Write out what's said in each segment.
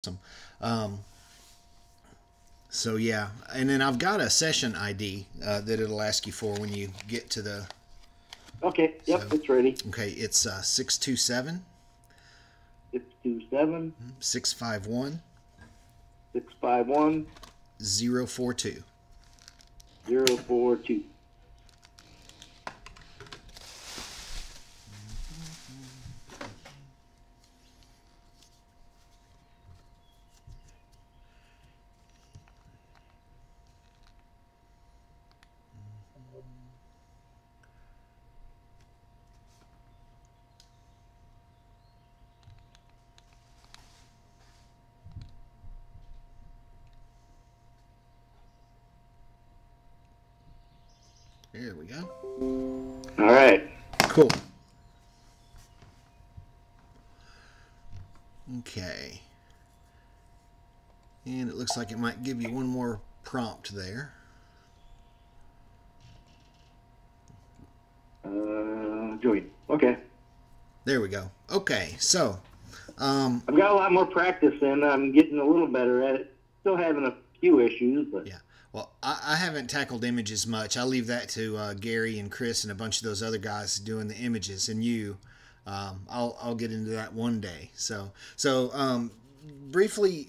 Awesome. Um, so yeah, and then I've got a session ID that it'll ask you for when you get to the. Okay, yep, So it's ready. okay, it's 627 627 651 651 042. 042. There we go. All right. Cool. Okay. And it looks like it might give you one more prompt there. Join. Okay. There we go. Okay, so I've got a lot more practice and I'm getting a little better at it. Still having a few issues, but yeah. Well, I haven't tackled images much. I leave that to Gary and Chris and a bunch of those other guys doing the images, and you. I'll get into that one day. So briefly,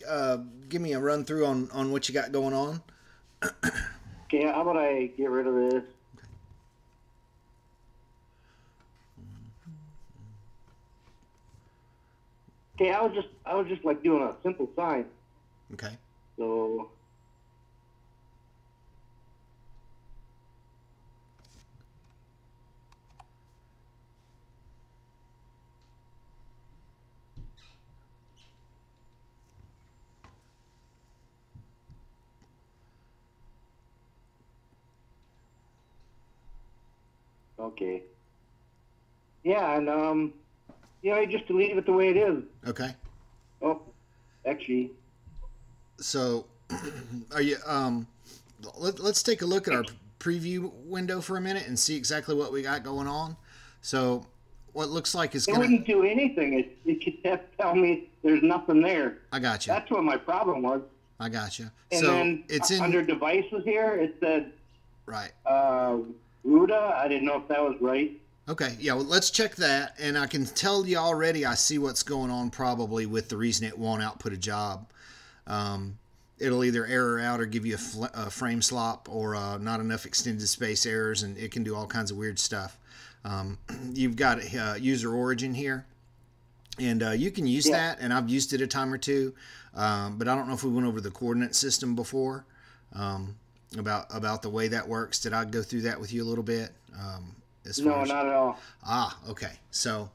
give me a run through on what you got going on. okay, how about I get rid of this? Okay, I was just like doing a simple sign. Okay. So okay. Yeah, and just to leave it the way it is. Okay. Oh, actually, So, are you? Let's take a look at our preview window for a minute and see exactly what we got going on. So, what looks like is it gonna. wouldn't do anything. It could just tell me there's nothing there. I got you. That's what my problem was. I got you. And So then it's in under devices here, it said right. Ruda. I didn't know if that was right. Okay, yeah, well, let's check that. And I can tell you already, I see what's going on probably with the reason it won't output a job. It'll either error out or give you a frame slop or not enough extended space errors, and it can do all kinds of weird stuff. You've got user origin here, and you can use Yeah. that, and I've used it a time or two, but I don't know if we went over the coordinate system before about the way that works. Did I go through that with you a little bit? As far No, as not at all. okay. So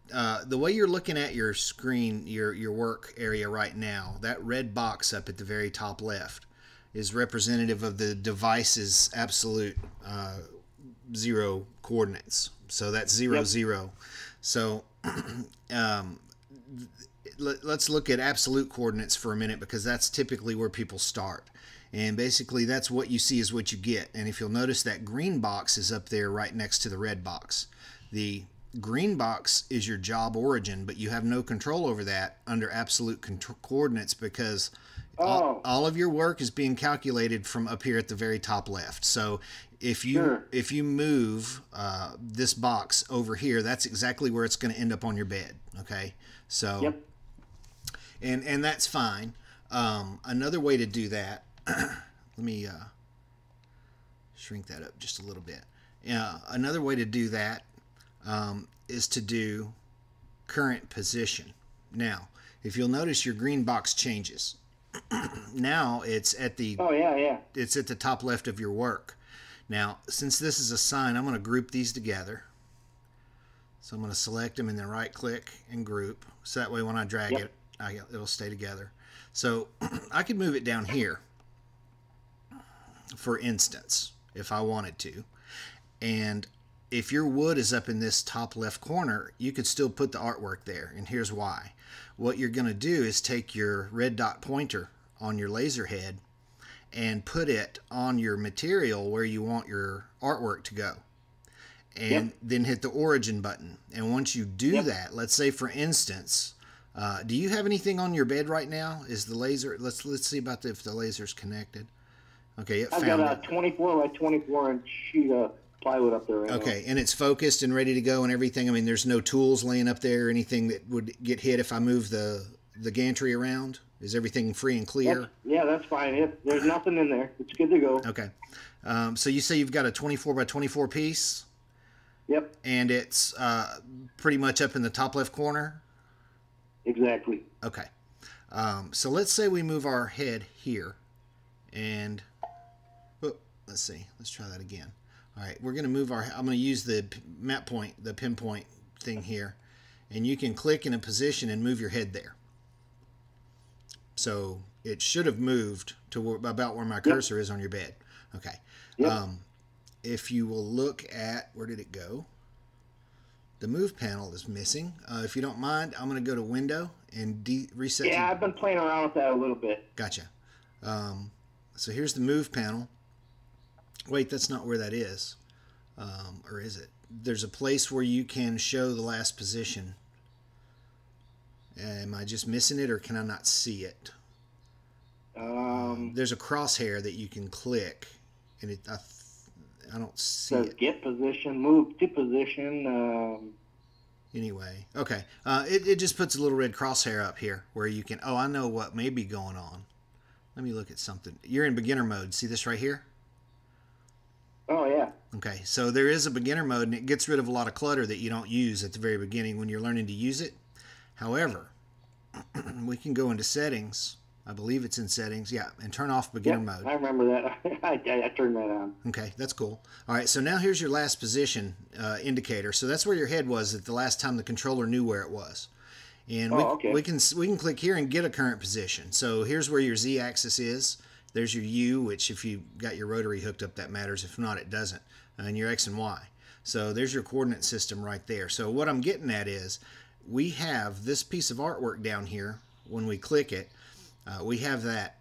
the way you're looking at your screen, your work area right now, that red box up at the very top left is representative of the device's absolute zero coordinates. So that's zero, Yep. zero. So um, let's look at absolute coordinates for a minute because that's typically where people start. And basically, that's what you see is what you get. And if you'll notice, that green box is up there right next to the red box. The green box is your job origin, but you have no control over that under absolute coordinates because Oh, all of your work is being calculated from up here at the very top left. So sure. if you move this box over here, that's exactly where it's going to end up on your bed. Okay, so Yep. and that's fine. Another way to do that. Let me shrink that up just a little bit. Another way to do that is to do current position. Now, if you'll notice, your green box changes. Now Oh, yeah, yeah. it's at the top left of your work. Now, since this is a sign, I'm going to group these together. So I'm going to select them and then right click and group. So that way when I drag Yep. it, it'll stay together. So I could move it down here, for instance, if I wanted to. And if your wood is up in this top left corner, you could still put the artwork there. And here's why. What you're going to do is take your red dot pointer on your laser head and put it on your material where you want your artwork to go. And Yep. then hit the origin button. And once you do Yep. that, let's say for instance, Do you have anything on your bed right now? Is the laser? Let's see about if the laser's connected. Okay, it I've found got a 24 by 24 inch sheet of plywood up there right now. Okay, and it's focused and ready to go and everything. I mean, there's no tools laying up there or anything that would get hit if I move the gantry around. Is everything free and clear? Yeah, that's fine. There's nothing in there. It's good to go. Okay. So you say you've got a 24 by 24 piece? Yep. And it's pretty much up in the top left corner? Exactly. Okay. So let's say we move our head here. And, let's see. Let's try that again. All right, we're going to move I'm going to use the map point, the pinpoint thing here. And you can click in a position and move your head there. So it should have moved to about where my cursor is on your bed. Okay. Yep. If you will look at, where did it go? The move panel is missing. If you don't mind, I'm going to go to Window and reset. Yeah, I've been playing around with that a little bit. Gotcha. So here's the move panel. Wait, that's not where that is. Or is it? There's a place where you can show the last position. Am I just missing it, or can I not see it? There's a crosshair that you can click, and I don't see Says it. Get position, move to position. Anyway, okay. It just puts a little red crosshair up here where you can. Oh, I know what may be going on. Let me look at something. You're in beginner mode. See this right here? Oh yeah. Okay, so there is a beginner mode, and it gets rid of a lot of clutter that you don't use at the very beginning when you're learning to use it. However, we can go into settings. I believe it's in settings. Yeah, and turn off beginner mode. I remember that. I turned that on. Okay, that's cool. All right, so now here's your last position indicator. So that's where your head was at the last time the controller knew where it was. And we can click here and get a current position. So here's where your Z-axis is. There's your U, which if you got your rotary hooked up, that matters. If not, it doesn't. And your X and Y. So there's your coordinate system right there. So what I'm getting at is we have this piece of artwork down here. When we click it, we have that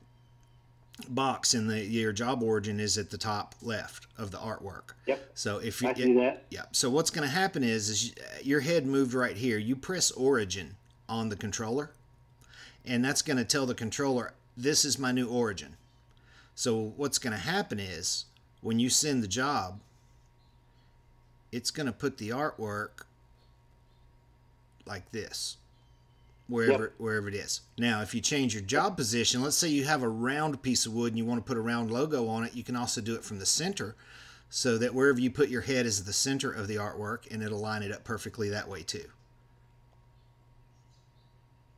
box in your job origin is at the top left of the artwork. Yep. So if I see that. Yeah. So what's going to happen is your head moved right here. You press origin on the controller, and that's going to tell the controller, this is my new origin. So what's going to happen is when you send the job, it's going to put the artwork like this, wherever it is. Now, if you change your job position, let's say you have a round piece of wood and you want to put a round logo on it, you can also do it from the center, so that wherever you put your head is the center of the artwork, and it'll line it up perfectly that way too.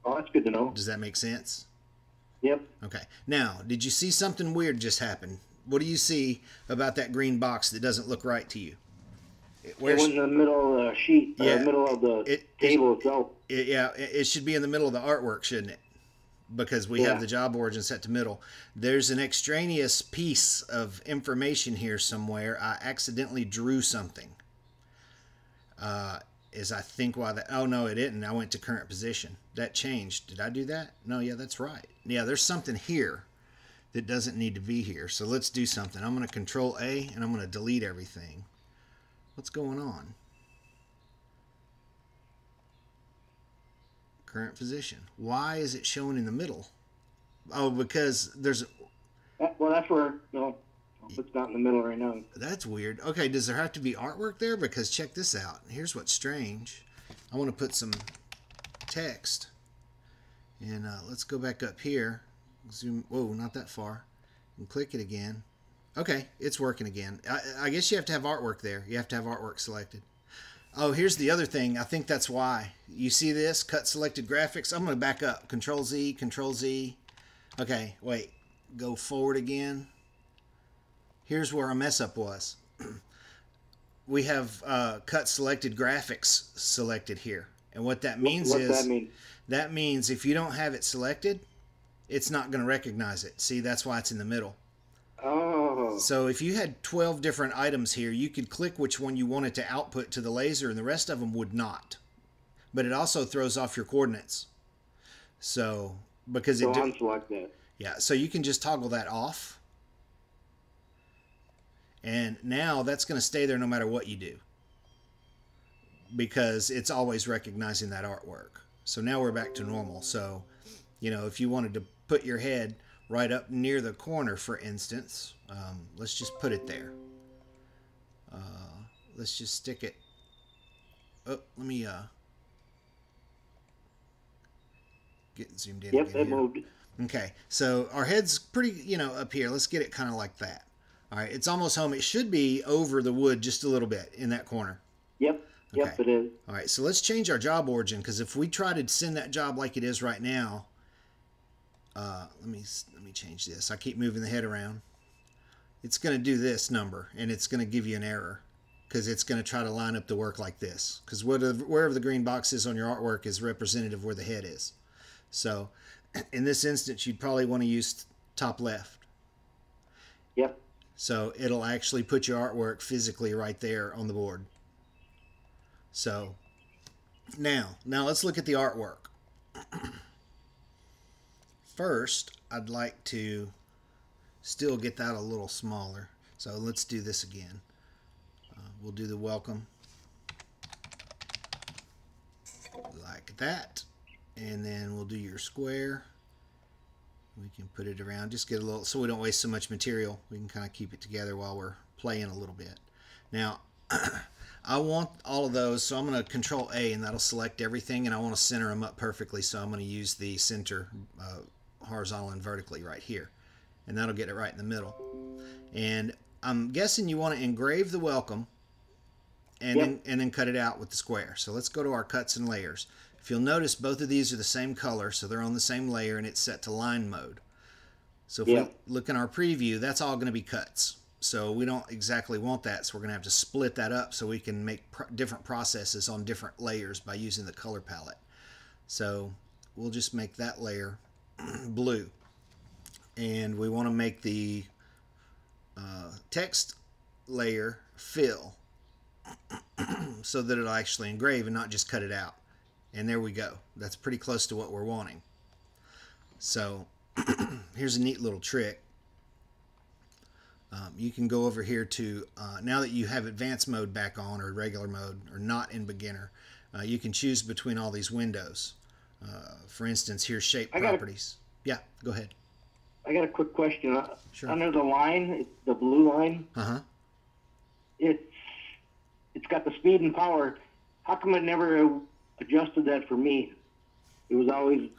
Oh, that's good to know. Does that make sense? Yep. Okay. Now, did you see something weird just happen? What do you see about that green box that doesn't look right to you? It went in the middle of the sheet, middle of the table itself. It should be in the middle of the artwork, shouldn't it? Because we have the job origin set to middle. There's an extraneous piece of information here somewhere. I accidentally drew something. Is I think why that... Oh, no, it didn't. I went to current position. That changed. Did I do that? No, yeah, that's right. Yeah, there's something here that doesn't need to be here. So let's do something. I'm going to Control A, and I'm going to delete everything. What's going on? Current position. Why is it showing in the middle? Oh, because there's... Well, that's where... No, it's not in the middle right now. That's weird. Okay, does there have to be artwork there? Because check this out. Here's what's strange. I want to put some text. And let's go back up here. Zoom. Whoa, not that far. And click it again. Okay, it's working again. I guess you have to have artwork there. You have to have artwork selected. Oh, here's the other thing. I think that's why. You see this? Cut selected graphics. I'm going to back up. Control Z, Control Z. Okay, wait. Go forward again. Here's where our mess up was. We have cut selected graphics selected here. And what that means that means if you don't have it selected, it's not going to recognize it. See, that's why it's in the middle. Oh. So if you had 12 different items here, you could click which one you wanted to output to the laser, and the rest of them would not. But it also throws off your coordinates. So, because so unselect that. Yeah, so you can just toggle that off. And now that's going to stay there no matter what you do, because it's always recognizing that artwork. So now we're back to normal. So, you know, if you wanted to put your head right up near the corner, for instance, let's just put it there. Let's just stick it. Oh, let me get zoomed in. Yep, again it here. moved. Okay, so our head's pretty, you know, up here. Let's get it kind of like that. All right, it's almost home. It should be over the wood just a little bit in that corner. Yep, yep, Okay. it is. All right, so let's change our job origin, because if we try to send that job like it is right now, let me change this. I keep moving the head around. It's going to do this number, and it's going to give you an error, because it's going to try to line up the work like this. Because wherever the green box is on your artwork is representative where the head is. So in this instance, you'd probably want to use top left. Yep. So it'll actually put your artwork physically right there on the board. So now let's look at the artwork. First, I'd like to still get that a little smaller. So let's do this again. We'll do the welcome like that. And then we'll do your square. We can put it around, just get a little, so we don't waste so much material. We can kind of keep it together while we're playing a little bit. Now, I want all of those, so I'm going to Control A, and that'll select everything, and I want to center them up perfectly, so I'm going to use the center horizontal and vertically right here, and that'll get it right in the middle. And I'm guessing you want to engrave the welcome and then cut it out with the square. So let's go to our cuts and layers. If you'll notice, both of these are the same color, so they're on the same layer, and it's set to line mode. So if we look in our preview, that's all going to be cuts. So we don't exactly want that, so we're going to have to split that up so we can make different processes on different layers by using the color palette. So we'll just make that layer blue. And we want to make the text layer fill so that it'll actually engrave and not just cut it out. And there we go. That's pretty close to what we're wanting. So here's a neat little trick. You can go over here to, now that you have advanced mode back on, or regular mode, or not in beginner, you can choose between all these windows. For instance, here's shape properties. Yeah, go ahead. I got a quick question. Sure. Under the line, the blue line, it's got the speed and power. How come it never adjusted that for me? It was always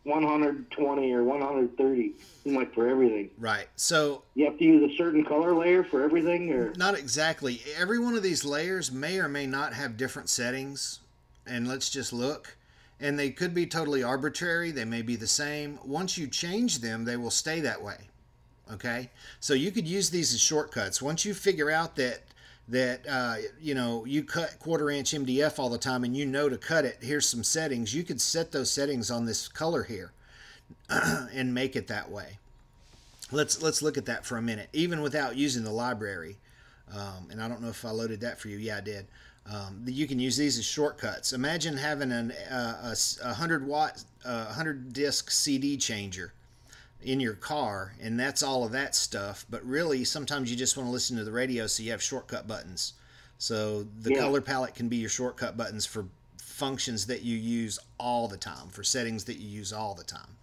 120 or 130, seemed like for everything. Right. So you have to use a certain color layer for everything, or not exactly. Every one of these layers may or may not have different settings. And let's just look. And they could be totally arbitrary. They may be the same. Once you change them, they will stay that way. Okay? So you could use these as shortcuts. Once you figure out that you know, you cut 1/4 inch MDF all the time and you know to cut it, here's some settings. You could set those settings on this color here and make it that way. Let's look at that for a minute, even without using the library. And I don't know if I loaded that for you. Yeah, I did. You can use these as shortcuts. Imagine having a 100 disc CD changer in your car, and that's all of that stuff. But really, sometimes you just want to listen to the radio, so you have shortcut buttons. So the color palette can be your shortcut buttons for functions that you use all the time, for settings that you use all the time.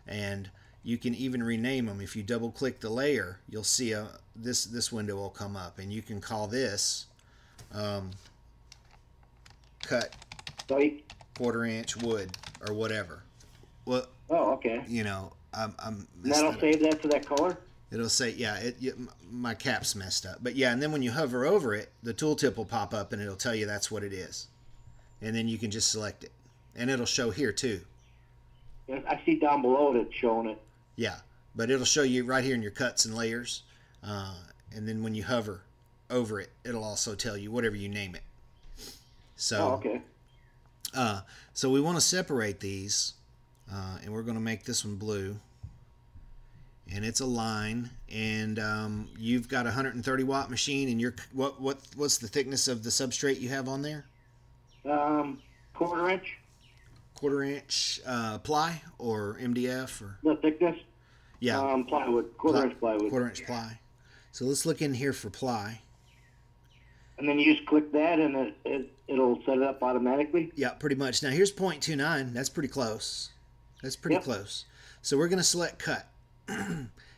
And you can even rename them. If you double click the layer, you'll see this window will come up, and you can call this cut 1/4 inch wood or whatever. Well, okay. You know, I'm that'll save that to that color. It'll say, yeah, my cap's messed up. But yeah, and then when you hover over it, the tooltip will pop up and it'll tell you that's what it is. And then you can just select it. And it'll show here too. I see down below it, it's showing it. Yeah, but it'll show you right here in your cuts and layers. And then when you hover over it, it'll also tell you whatever you name it. So, okay. So we want to separate these. And we're going to make this one blue, and it's a line, and you've got a 130 watt machine, and what's the thickness of the substrate you have on there? 1/4 inch. 1/4 inch ply or MDF or the thickness? Yeah, plywood, 1/4 inch plywood. 1/4 inch ply. So let's look in here for ply. And then you just click that, and it'll set it up automatically. Yeah, pretty much. Now here's 0.29. That's pretty close. That's pretty Yep. close. So we're going to select cut.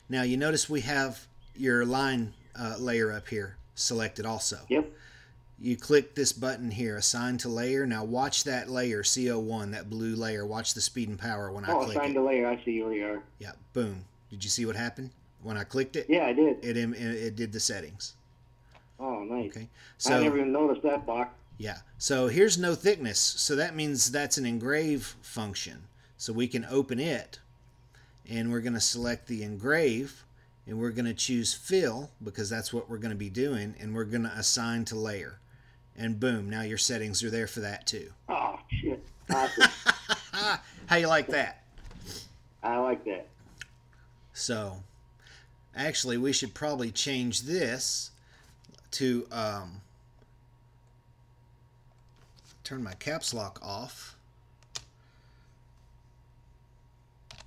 Now you notice we have your line layer up here selected also. Yep. You click this button here, assign to layer. Now watch that layer, CO1, that blue layer. Watch the speed and power when I click assign it. to layer. I see where you are. Yeah, boom. Did you see what happened when I clicked it? Yeah, I did. It did the settings. Oh, nice. Okay. I never even noticed that box. Yeah. So here's no thickness. So that means that's an engrave function. So we can open it, and we're going to select the engrave, and we're going to choose fill because that's what we're going to be doing, and we're going to assign to layer. And boom, now your settings are there for that too. Oh, shit. Awesome. How you like that? I like that. So actually we should probably change this to turn my caps lock off.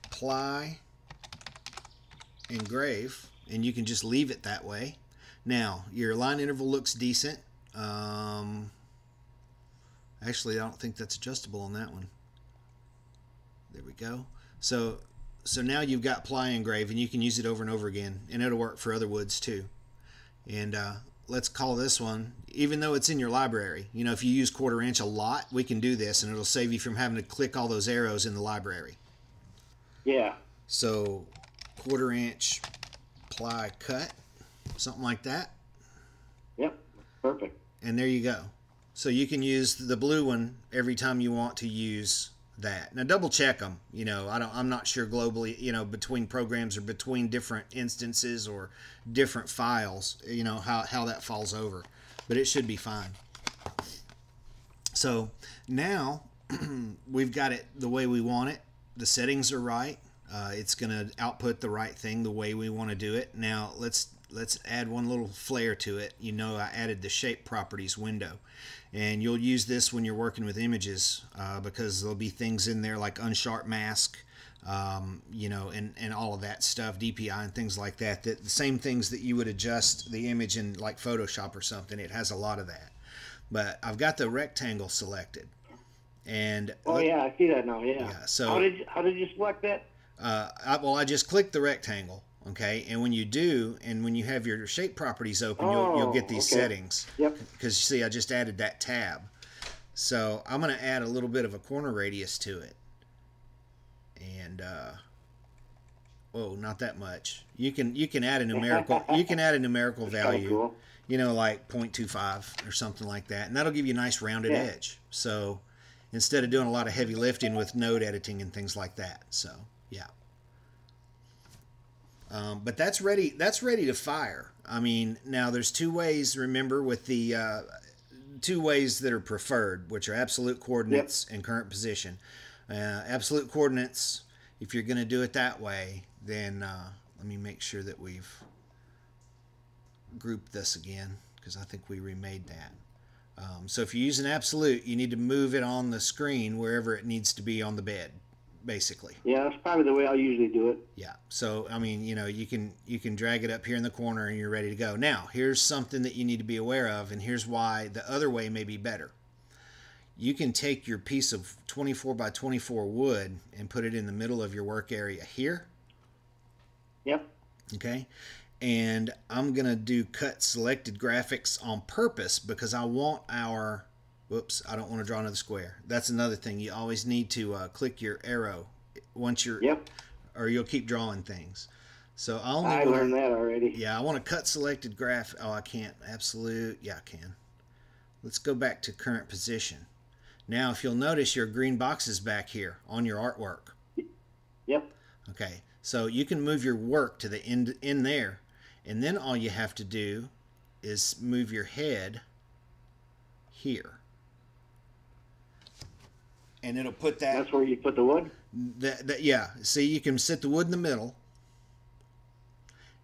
Apply engrave, and you can just leave it that way. Now your line interval looks decent. Actually, I don't think that's adjustable on that one. There we go. So now you've got ply engrave, and you can use it over and over again, and it'll work for other woods too. And let's call this one, even though it's in your library, you know, if you use 1/4 inch a lot, we can do this, and it'll save you from having to click all those arrows in the library. Yeah. So 1/4 inch ply cut, something like that. Yep. Perfect. And there you go. So you can use the blue one every time you want to use that. Now double check them. You know, I'm not sure globally, you know, between programs or between different instances or different files, you know, how that falls over. But it should be fine. So now we've got it the way we want it. The settings are right. It's going to output the right thing the way we want to do it. Now let's add one little flair to it. You know, I added the shape properties window, and you'll use this when you're working with images because there'll be things in there like unsharp mask, you know, and all of that stuff, DPI and things like that. The same things that you would adjust the image in like Photoshop or something. It has a lot of that. But I've got the rectangle selected, and yeah, I see that now. Yeah. So how did you select that? I just clicked the rectangle. Okay, and when you do, and when you have your shape properties open, you'll get these settings. Yep. Because you see, I just added that tab. So I'm going to add a little bit of a corner radius to it. And whoa, not that much. You can add a numerical value. Cool. You know, like 0.25 or something like that, and that'll give you a nice rounded edge. So instead of doing a lot of heavy lifting with node editing and things like that. So yeah. But that's ready to fire. I mean, now there's two ways, remember, with the two ways that are preferred, which are absolute coordinates and current position. Absolute coordinates, if you're going to do it that way, then let me make sure that we've grouped this again, because I think we remade that. So if you use an absolute, you need to move it on the screen wherever it needs to be on the bed, basically. Yeah, that's probably the way I'll usually do it. Yeah. So I mean, you know, you can drag it up here in the corner and you're ready to go. Now, here's something that you need to be aware of, and here's why the other way may be better. You can take your piece of 24 by 24 wood and put it in the middle of your work area here. Yep. Okay. And I'm going to do cut selected graphics on purpose because I want our, whoops, I don't want to draw another square. That's another thing. You always need to click your arrow once you're, or you'll keep drawing things. So I learned that already. Yeah, I want to cut selected graph. Oh, I can't. Absolute. Yeah, I can. Let's go back to current position. Now, if you'll notice, your green box is back here on your artwork. Yep. Okay, so you can move your work to the end in there, and then all you have to do is move your head here. And it'll put that... That's where you put the wood? Yeah, see, you can sit the wood in the middle.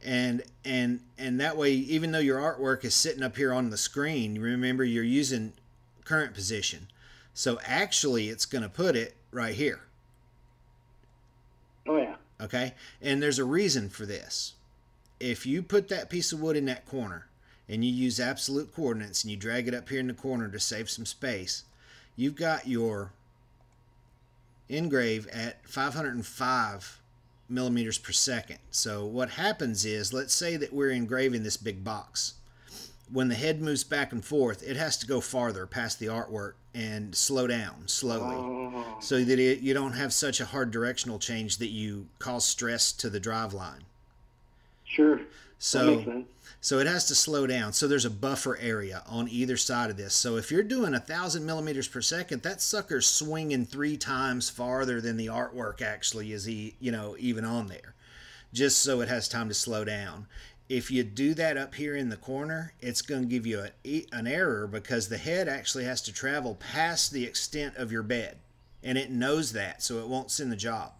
And that way, even though your artwork is sitting up here on the screen, remember you're using current position. So actually, it's going to put it right here. Oh, yeah. Okay? And there's a reason for this. If you put that piece of wood in that corner and you use absolute coordinates and you drag it up here in the corner to save some space, you've got your engrave at 505 millimeters per second. So what happens is, let's say that we're engraving this big box. When the head moves back and forth, it has to go farther past the artwork and slow down slowly, so that you don't have such a hard directional change that you cause stress to the drive line. Sure. That makes So sense. so it has to slow down. So there's a buffer area on either side of this. So if you're doing 1,000 millimeters per second, that sucker's swinging 3 times farther than the artwork actually is, even on there, just so it has time to slow down. If you do that up here in the corner, it's going to give you an error, because the head actually has to travel past the extent of your bed, and it knows that, so it won't send the job.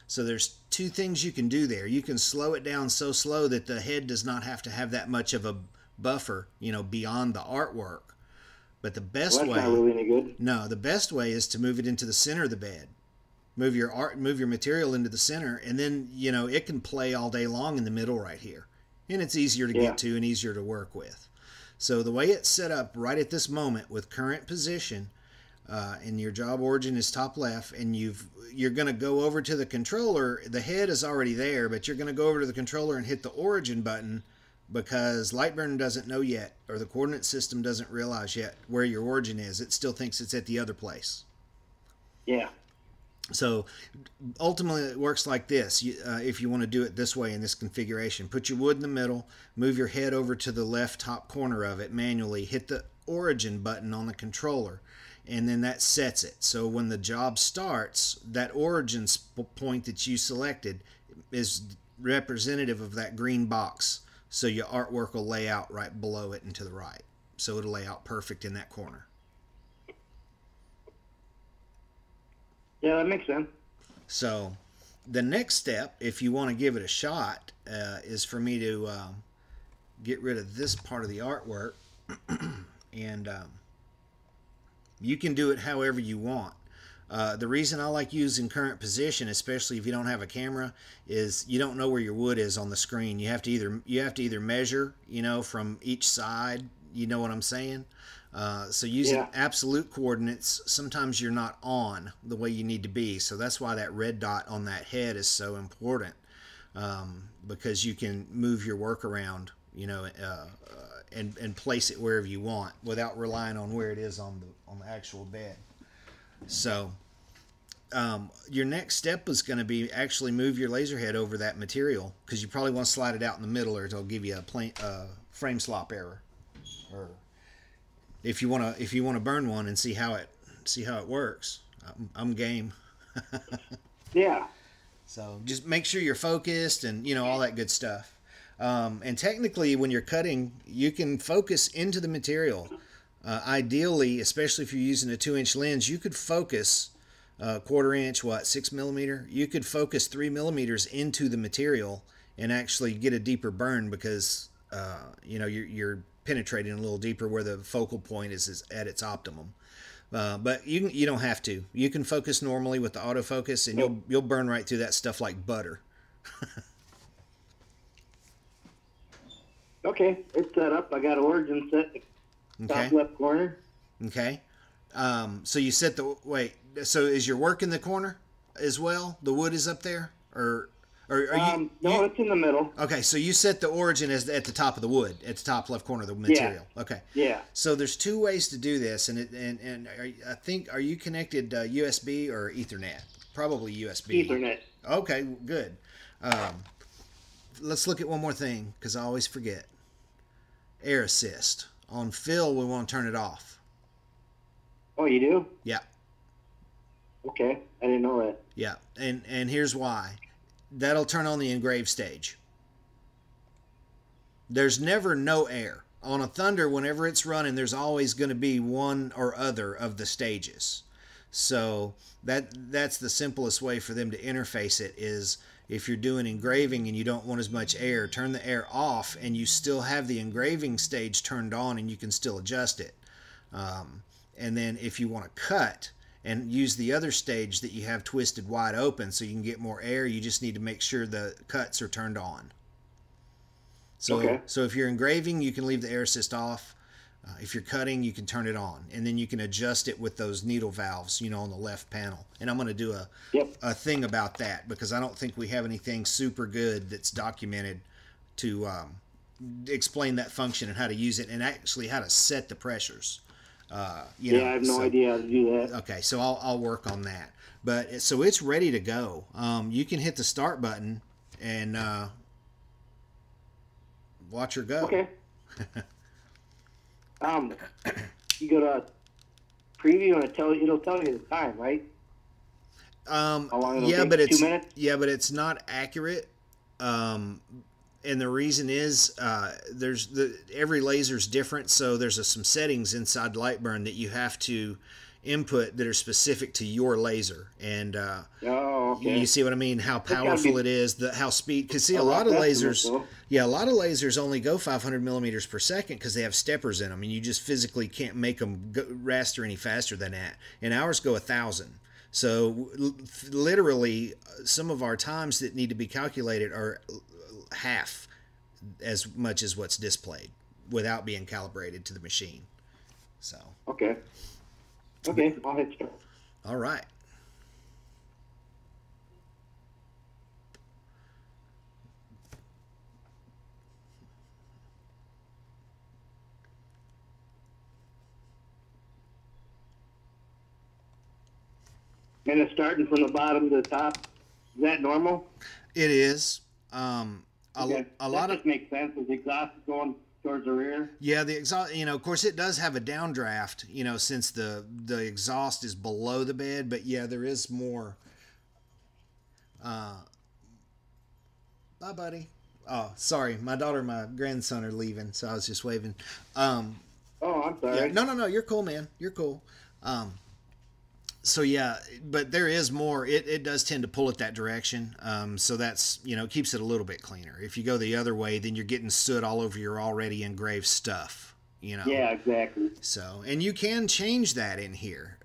So there's 2 things you can do there. You can slow it down so slow that the head does not have to have that much of a buffer, beyond the artwork. But the best Well, way, that's not really any good. no, the best way is to move it into the center of the bed. Move your material into the center, and then, it can play all day long in the middle right here. And it's easier to Yeah. get to and easier to work with. So the way it's set up right at this moment with current position, and your job origin is top left, and you're going to go over to the controller. The head is already there, but you're going to go over to the controller and hit the origin button, because Lightburn doesn't know yet, or the coordinate system doesn't realize yet where your origin is. It still thinks it's at the other place. Yeah. So ultimately it works like this. If you want to do it this way in this configuration, put your wood in the middle, move your head over to the left top corner of it manually, hit the origin button on the controller, and then that sets it. So when the job starts, that origin point that you selected is representative of that green box. So your artwork will lay out right below it and to the right. So it'll lay out perfect in that corner. Yeah, that makes sense. So the next step, if you want to give it a shot, is for me to get rid of this part of the artwork. And you can do it however you want. The reason I like using current position, especially if you don't have a camera, is you don't know where your wood is on the screen. You have to either measure, from each side. You know what I'm saying? So using absolute coordinates, sometimes you're not on the way you need to be. So that's why that red dot on that head is so important, because you can move your work around, and place it wherever you want without relying on where it is on the actual bed. So your next step is going to be actually move your laser head over that material, because you probably want to slide it out in the middle, or it'll give you a frame slop error. Or if you want to burn one and see how it works, I'm game. Yeah. So just make sure you're focused and all that good stuff. And technically, when you're cutting, you can focus into the material. Ideally, especially if you're using a 2-inch lens, you could focus 1/4 inch, 6 millimeter. You could focus 3 millimeters into the material and actually get a deeper burn, because you're penetrating a little deeper where the focal point is at its optimum. But you don't have to. You can focus normally with the autofocus, and you'll burn right through that stuff like butter. Okay, it's set up. I got origin set. Okay. Top left corner. Okay. So you set so is your work in the corner as well? The wood is up there, or are you? No, it's in the middle. Okay, so you set the origin as at the top of the wood, at the top left corner of the material. Yeah. Okay. Yeah. So there's 2 ways to do this, and I think, are you connected USB or Ethernet? Probably USB. Ethernet. Okay, good. Let's look at one more thing, because I always forget. Air assist. On fill, we want to turn it off. Oh, you do? Yeah. Okay, I didn't know that. Yeah, and here's why. That'll turn on the engrave stage. There's never no air. On a Thunder, whenever it's running, there's always going to be one or other of the stages. So that's the simplest way for them to interface it, is if you're doing engraving and you don't want as much air, turn the air off, and you still have the engraving stage turned on, and you can still adjust it. And then if you want to cut and use the other stage that you have twisted wide open so you can get more air, you just need to make sure the cuts are turned on. So, Okay. so if you're engraving, you can leave the air assist off. If you're cutting, you can turn it on, and then you can adjust it with those needle valves, on the left panel. And I'm going to do a thing about that because I don't think we have anything super good that's documented to explain that function and how to use it and actually how to set the pressures. I have no idea how to do that. Okay, so I'll work on that. But so it's ready to go. You can hit the start button and watch her go. Okay. You go to preview and it'll tell you the time, right? How long it'll take? But it's 2 minutes? but it's not accurate. And the reason is every laser's different, so there's some settings inside Lightburn that you have to input that are specific to your laser. And okay. you see what I mean? How powerful it is, how speed. Because see, a lot of lasers only go 500 millimeters per second because they have steppers in them, and you just physically can't make them raster any faster than that. And ours go 1,000. So literally, some of our times that need to be calculated are half as much as what's displayed without being calibrated to the machine. So okay, I'll hit start. All right. And it's starting from the bottom to the top. Is that normal? It is. Okay. A lot just makes sense. The exhaust is going towards the rear. Yeah, the exhaust. Of course, it does have a downdraft. Since the exhaust is below the bed, but yeah, there is more. Bye, buddy. Oh, sorry, my daughter and my grandson are leaving, so I was just waving. Oh, I'm sorry. Yeah, no, you're cool, man. You're cool. So yeah, but there is more. It does tend to pull it that direction. So that's, keeps it a little bit cleaner. If you go the other way, then you're getting soot all over your already engraved stuff, Yeah, exactly. So, and you can change that in here.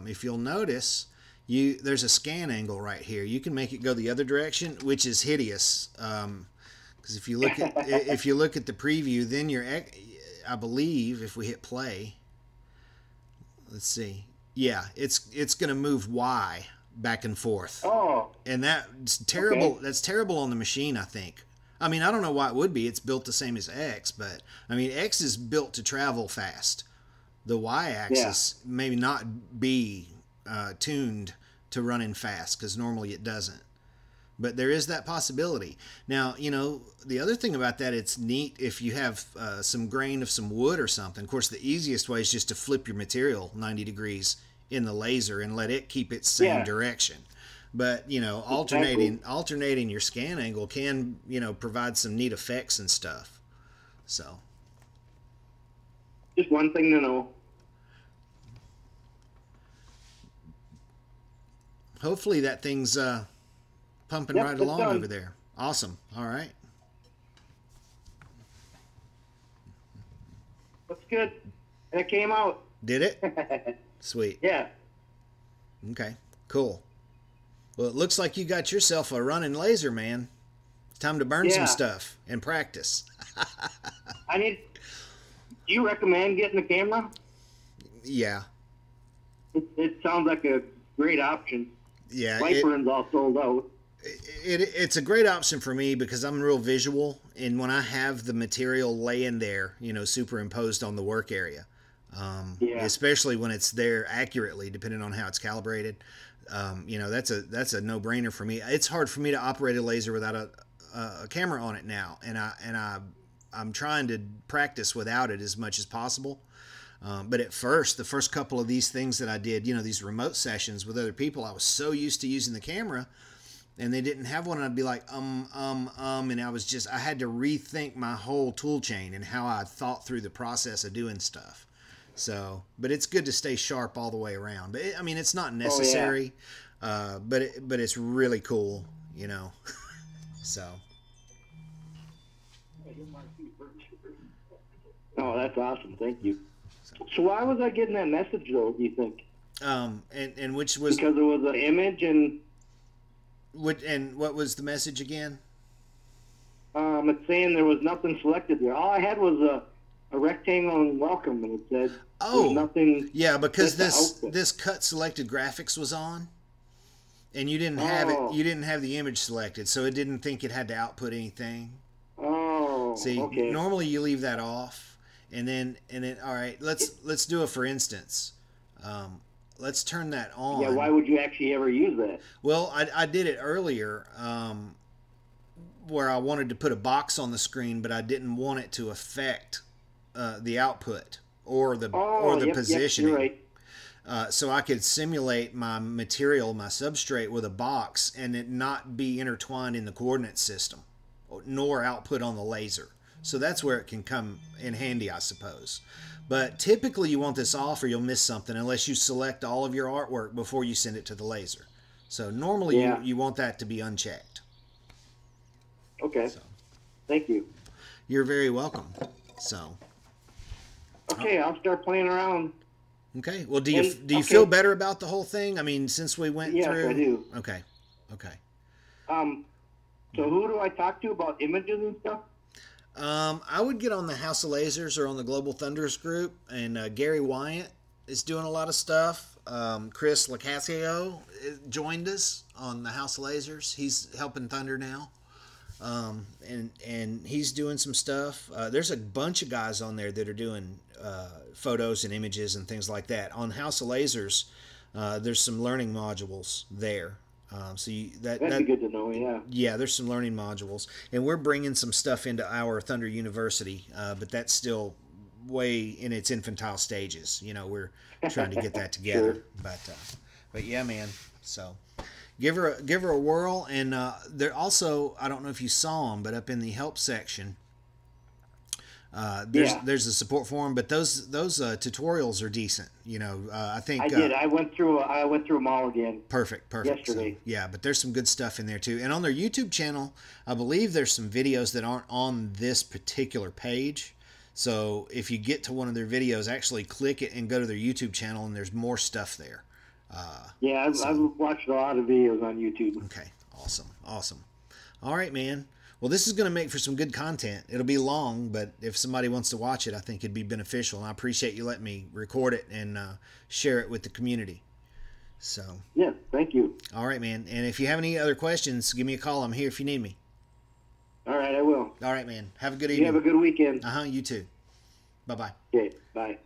If you'll notice, there's a scan angle right here. You can make it go the other direction, which is hideous. Because if you look at the preview, then I believe if we hit play, let's see. Yeah, it's going to move Y back and forth. Oh. And that's terrible. Okay. That's terrible on the machine, I think. I mean, I don't know why it would be. It's built the same as X, but I mean, X is built to travel fast. The Y axis may not be tuned to running fast because normally it doesn't. But there is that possibility. Now, the other thing about that, it's neat if you have some grain of some wood or something. Of course, the easiest way is just to flip your material 90 degrees in the laser and let it keep its same direction. But, alternating your scan angle can, provide some neat effects and stuff. So. Just one thing to know. Hopefully that thing's pumping right along over there. Awesome. All right. Looks good. And it came out. Did it? Sweet. Yeah. Okay. Cool. Well, it looks like you got yourself a running laser, man. It's time to burn some stuff and practice. Do you recommend getting a camera? Yeah. It sounds like a great option. Yeah. Lightburn's all sold out. It's a great option for me because I'm real visual, and when I have the material laying there, superimposed on the work area, especially when it's there accurately, depending on how it's calibrated, that's a no-brainer for me. It's hard for me to operate a laser without a camera on it now, and I'm trying to practice without it as much as possible. But at first, the first couple of these things that I did, these remote sessions with other people, I was so used to using the camera, and they didn't have one, and I'd be like, and I had to rethink my whole tool chain and how I thought through the process of doing stuff. So, but it's good to stay sharp all the way around. But it's not necessary, but it's really cool, So. Oh, that's awesome. Thank you. So why was I getting that message though, do you think? And which was because it was an image and what was the message again? It's saying there was nothing selected there. All I had was a rectangle and welcome, and it said there's nothing. Yeah, because set to output. this cut selected graphics was on, and you didn't have it. You didn't have the image selected, so it didn't think it had to output anything. Oh, See, okay. normally you leave that off, and then all right, let's do it for instance. Let's turn that on. Yeah, why would you actually ever use that? Well, I did it earlier where I wanted to put a box on the screen, but I didn't want it to affect the output or the positioning. You're right. So I could simulate my material, my substrate, with a box and it not be intertwined in the coordinate system, nor output on the laser. So that's where it can come in handy, I suppose. But typically you want this off or you'll miss something unless you select all of your artwork before you send it to the laser. So normally you want that to be unchecked. Okay. So, thank you. you're very welcome. So. Okay, I'll start playing around. Okay. Well, do you feel better about the whole thing? I mean, since we went through. Yes, I do. Okay. So who do I talk to about images and stuff? I would get on the House of Lasers or on the Global Thunders group, and Gary Wyatt is doing a lot of stuff. Chris Lacasio joined us on the House of Lasers. He's helping Thunder now, and he's doing some stuff. There's a bunch of guys on there that are doing photos and images and things like that. On House of Lasers, there's some learning modules there. So that'd be good to know, yeah. Yeah, there's some learning modules, and we're bringing some stuff into our Thunder University, but that's still way in its infantile stages. You know, we're trying to get that together. Sure. But yeah, man. So give her a whirl, and there also, I don't know if you saw them, but up in the help section, there's a support forum, but those tutorials are decent. You know, I think I did. I went through them all again. Perfect. Yesterday. So, yeah, but there's some good stuff in there too. And on their YouTube channel, I believe there's some videos that aren't on this particular page. So if you get to one of their videos, actually click it and go to their YouTube channel, and there's more stuff there. I've watched a lot of videos on YouTube. Okay, awesome. All right, man. Well, this is going to make for some good content. It'll be long, but if somebody wants to watch it, I think it'd be beneficial. And I appreciate you letting me record it and share it with the community. So. Yeah, thank you. All right, man. And if you have any other questions, give me a call. I'm here if you need me. All right, I will. All right, man. Have a good evening. You have a good weekend. You too. Bye-bye. Okay, bye.